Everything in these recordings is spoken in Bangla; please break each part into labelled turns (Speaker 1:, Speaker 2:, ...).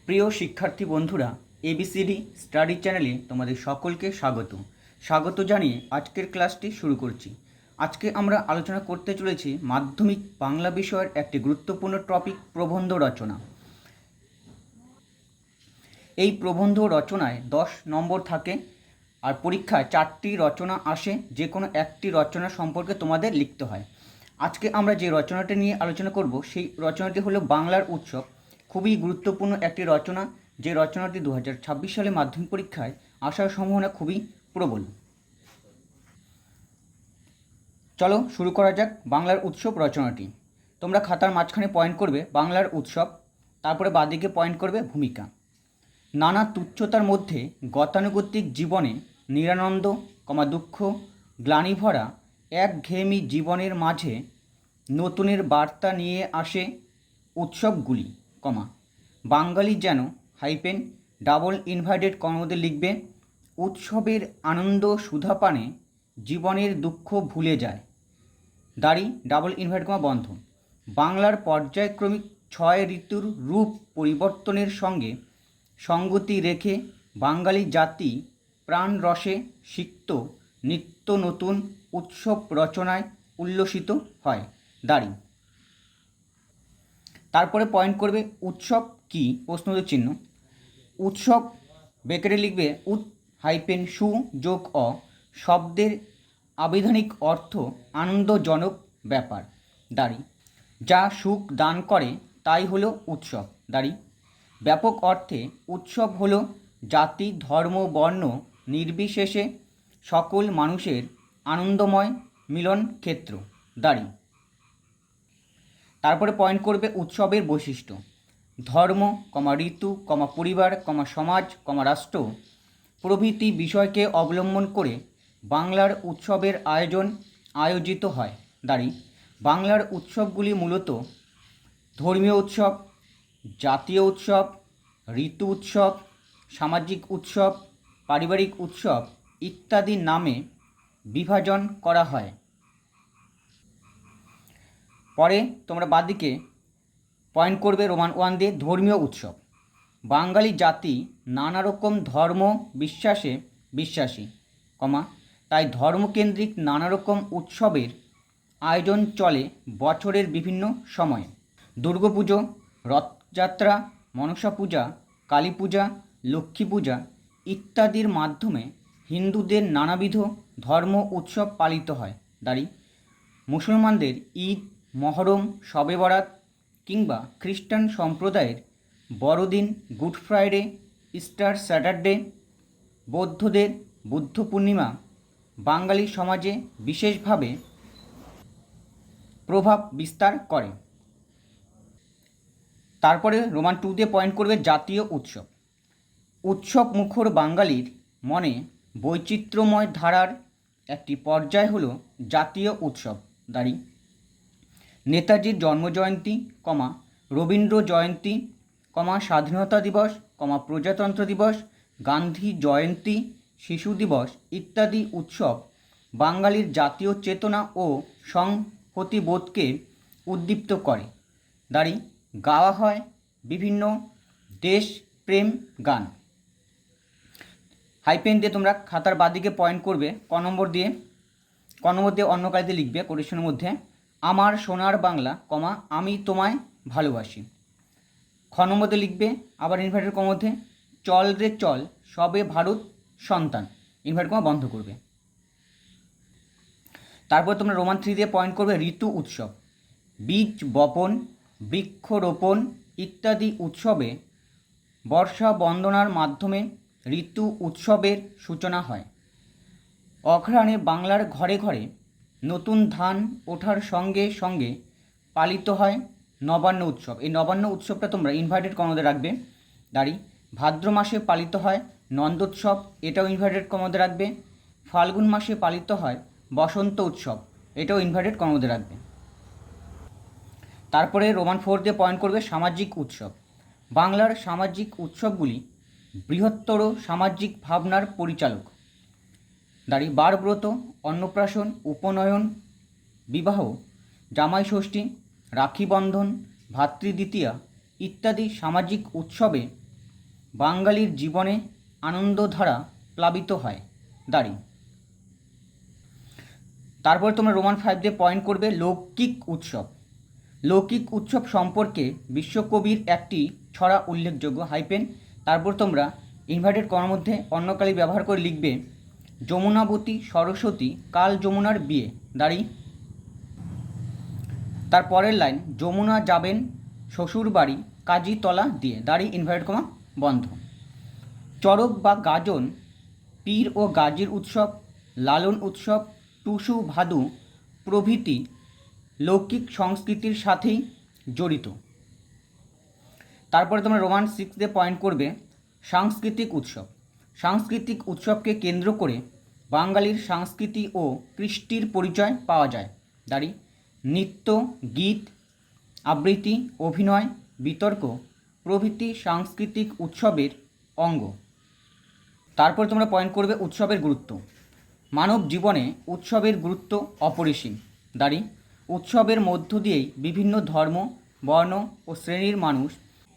Speaker 1: প্রিয় শিক্ষার্থী বন্ধুরা, এবিসিডি স্টাডি চ্যানেলে তোমাদের সকলকে স্বাগত জানিয়ে আজকের ক্লাসটি শুরু করছি। আজকে আমরা আলোচনা করতে চলেছি মাধ্যমিক বাংলা বিষয়ের একটি গুরুত্বপূর্ণ টপিক, প্রবন্ধ রচনা। এই প্রবন্ধ রচনায় 10 নম্বর থাকে, আর পরীক্ষায় 4টি রচনা আসে। যে কোনো একটি রচনা সম্পর্কে তোমাদের লিখতে হয়। আজকে আমরা যে রচনাটি নিয়ে আলোচনা করব সেই রচনাটি হলো বাংলার উৎসব। খুবই গুরুত্বপূর্ণ একটি রচনা, যে রচনাটি 2026 সালে মাধ্যমিক পরীক্ষায় আসার সম্ভাবনা খুবই প্রবল। চলো শুরু করা যাক বাংলার উৎসব রচনাটি। তোমরা খাতার মাঝখানে পয়েন্ট করবে বাংলার উৎসব, তারপরে বাঁদিকে পয়েন্ট করবে ভূমিকা। নানা তুচ্ছতার মধ্যে গতানুগতিক জীবনে নিরানন্দ, দুঃখ, গ্লানি ভরা একঘেয়েমি জীবনের মাঝে নতুনের বার্তা নিয়ে আসে উৎসবগুলি, বাঙালি যেন ডাবল ইনভার্টেড কর্মদের লিখবে উৎসবের আনন্দ সুধাপানে জীবনের দুঃখ ভুলে যায়, দাড়ি ডাবল ইনভার্ট বন্ধ। বাংলার পর্যায়ক্রমিক 6 ঋতুর রূপ পরিবর্তনের সঙ্গে সঙ্গতি রেখে বাঙালি জাতি প্রাণ রসে সিক্ত নিত্য নতুন উৎসব রচনায় উল্লসিত হয়, দাড়ি। তারপরে পয়েন্ট করবে উৎসব কি, প্রশ্নবোধক চিহ্ন। উৎসব ব্র্যাকেটে লিখবে সু যোগ অ শব্দের আবিধানিক অর্থ আনন্দজনক ব্যাপার, দাড়ি। যা সুখ দান করে তাই হলো উৎসব, দাড়ি। ব্যাপক অর্থে উৎসব হলো জাতি ধর্ম বর্ণ নির্বিশেষে সকল মানুষের আনন্দময় মিলন ক্ষেত্র, দাড়ি। তারপরে পয়েন্ট করবে উৎসবের বৈশিষ্ট্য। ধর্ম, ঋতু, পরিবার, সমাজ, রাষ্ট্র প্রভৃতি বিষয়কে অবলম্বন করে বাংলার উৎসবের আয়োজিত হয়, দাঁড়ি। বাংলার উৎসবগুলি মূলত ধর্মীয় উৎসব, জাতীয় উৎসব, ঋতু উৎসব, সামাজিক উৎসব, পারিবারিক উৎসব ইত্যাদি নামে বিভাজন করা হয়। পরে তোমরা বাঁদিকে পয়েন্ট করবে রোমান 1 দিয়ে ধর্মীয় উৎসব। বাঙালি জাতি নানা রকম ধর্ম বিশ্বাসে বিশ্বাসী, তাই ধর্মকেন্দ্রিক নানা রকম উৎসবের আয়োজন চলে বছরের বিভিন্ন সময়ে। দুর্গাপুজো, রথযাত্রা, মনসা পূজা, কালী পূজা, লক্ষ্মী পূজা ইত্যাদির মাধ্যমে হিন্দুদের নানাবিধ ধর্ম উৎসব পালিত হয়, দাঁড়ি। মুসলমানদের ঈদ, মহরম, শবে বরাত কিংবা খ্রিস্টান সম্প্রদায়ের বড়দিন, গুড ফ্রাইডে, ইস্টার স্যাটারডে, বৌদ্ধদের বুদ্ধ পূর্ণিমা বাঙালি সমাজে বিশেষভাবে প্রভাব বিস্তার করে। তারপরে রোমান 2 দিয়ে পয়েন্ট করবে জাতীয় উৎসব। উৎসব মুখর বাঙালির মনে বৈচিত্র্যময় ধারার একটি পর্যায় হলো জাতীয় উৎসব, দাঁড়ি। নেতাজির জন্মজয়ন্তী, রবীন্দ্র জয়ন্তী, স্বাধীনতা দিবস, প্রজাতন্ত্র দিবস, গান্ধী জয়ন্তী, শিশু দিবস ইত্যাদি উৎসব বাঙালির জাতীয় চেতনা ও সংহতিবোধকে উদ্দীপ্ত করে, দাঁড়ি। গাওয়া হয় বিভিন্ন দেশপ্রেম গান। হাইপেন দিয়ে তোমরা খাতার বাঁদিকে পয়েন্ট করবে ক নম্বর দিয়ে অন্য কালিতে লিখবে কোটেশনের মধ্যে আমার সোনার বাংলা, আমি তোমায় ভালোবাসি। খ নম্বরে লিখবে আবার ইনভার্টেড মধ্যে চল রে চল সবে ভারত সন্তান, ইনভার্টেড বন্ধ করবে। তারপর তোমরা রোমান 3 দিয়ে পয়েন্ট করবে ঋতু উৎসব। বীজ বপন, বৃক্ষরোপণ ইত্যাদি উৎসবে বর্ষা বন্দনার মাধ্যমে ঋতু উৎসবের সূচনা হয়। অঘ্রাণে বাংলার ঘরে ঘরে নতুন ধান ওঠার সঙ্গে সঙ্গে পালিত হয় নবান্ন উৎসব। এই নবান্ন উৎসবটা তোমরা ইনভার্টেড কমতে রাখবে, দাঁড়ি। ভাদ্র মাসে পালিত হয় নন্দোৎসব, এটাও ইনভার্টেড কমতে রাখবে। ফাল্গুন মাসে পালিত হয় বসন্ত উৎসব, এটাও ইনভার্টেড কমতে রাখবে। তারপরে রোমান 4 দিয়ে পয়েন্ট করবে সামাজিক উৎসব। বাংলার সামাজিক উৎসবগুলি বৃহত্তর সামাজিক ভাবনার পরিচালক, দাঁড়ি। বারব্রত, অন্নপ্রাশন, উপনয়ন, বিবাহ, জামাই ষষ্ঠী, রাখি বন্ধন, ভাতৃদ্বিতীয়া ইত্যাদি সামাজিক উৎসবে বাঙালির জীবনে আনন্দধারা প্লাবিত হয়। দাঁড়ি। তারপর তোমরা রোমান 5 দিয়ে পয়েন্ট করবে লৌকিক উৎসব। লৌকিক উৎসব সম্পর্কে বিশ্বকবির একটি ছড়া উল্লেখযোগ্য হাইপেন। তারপর তোমরা ইনভার্টেড কমার মধ্যে অন্যকালী ব্যবহার করে লিখবে যমুনাবতী সরস্বতী কাল যমুনার বিয়ে। দাঁড়ি। তার পরের লাইন যমুনা যাবেন শ্বশুর বাড়ি কাজী তলা দিয়ে। দাঁড়ি ইনভার্টেড কমা বন্ধ। চড়ক বা গাজন পীর ও গাজীর উৎসব, লালন উৎসব, টুসু ভাদু প্রভৃতি লৌকিক সংস্কৃতির সাথেই জড়িত। তারপরে তোমরা রোমান 6 দিয়ে পয়েন্ট করবে সাংস্কৃতিক উৎসব। সাংস্কৃতিক উৎসবকে কেন্দ্র করে বাঙালির সংস্কৃতি ও কৃষ্টির পরিচয় পাওয়া যায়। দাঁড়ি। নৃত্য, গীত, আবৃত্তি, অভিনয়, বিতর্ক প্রভৃতি সাংস্কৃতিক উৎসবের অঙ্গ। তারপর তোমরা পয়েন্ট করবে উৎসবের গুরুত্ব। মানব জীবনে উৎসবের গুরুত্ব অপরিসীম। দাঁড়ি। উৎসবের মধ্য দিয়েই বিভিন্ন ধর্ম, বর্ণ ও শ্রেণীর মানুষ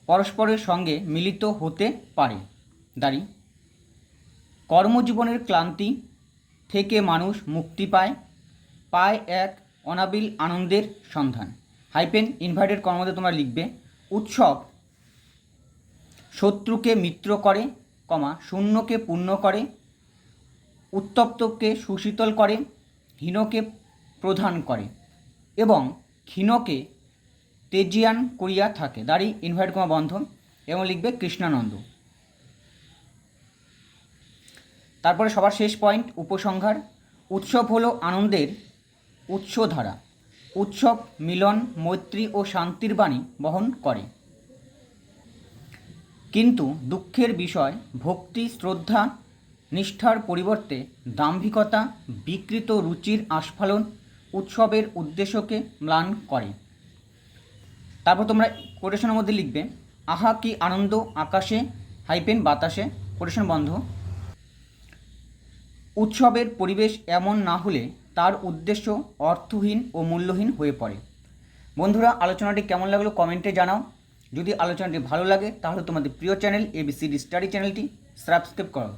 Speaker 1: পরস্পরের সঙ্গে মিলিত হতে পারে। দাঁড়ি। কর্মজীবনের ক্লান্তি থেকে মানুষ মুক্তি পায় এক অনাবিল আনন্দের সন্ধান। হাইপেন ইনভার্টেড কর্মতে তোমরা লিখবে উৎসব শত্রুকে মিত্র করে, শূন্যকে পূর্ণ করে, উত্তপ্তকে সুশীতল করে, হীনকে প্রধান করে এবং ক্ষীণকে তেজিয়ান করিয়া থাকে। দাঁড়ি ইনভার্টেড কমা বন্ধ এবং লিখবে কৃষ্ণানন্দ। তারপরে সবার শেষ পয়েন্ট উপসংহার। উৎসব হলো আনন্দের উৎসধারা। উৎসব মিলন, মৈত্রী ও শান্তির বাণী বহন করে। কিন্তু দুঃখের বিষয় ভক্তি, শ্রদ্ধা, নিষ্ঠার পরিবর্তে দাম্ভিকতা, বিকৃত রুচির আস্ফালন উৎসবের উদ্দেশ্যকে ম্লান করে। তারপর তোমরা কোটেশনের মধ্যে লিখবে আহা কি আনন্দ আকাশে হাইপেন বাতাসে। কোটেশন বন্ধ। উৎসবের পরিবেশ এমন না হলে তার উদ্দেশ্য অর্থহীন ও মূল্যহীন হয়ে পড়ে। বন্ধুরা, আলোচনাটি কেমন লাগলো কমেন্টে জানাও। যদি আলোচনাটি ভালো লাগে তাহলে তোমাদের প্রিয় চ্যানেল ABCD স্টাডি চ্যানেলটি সাবস্ক্রাইব করো।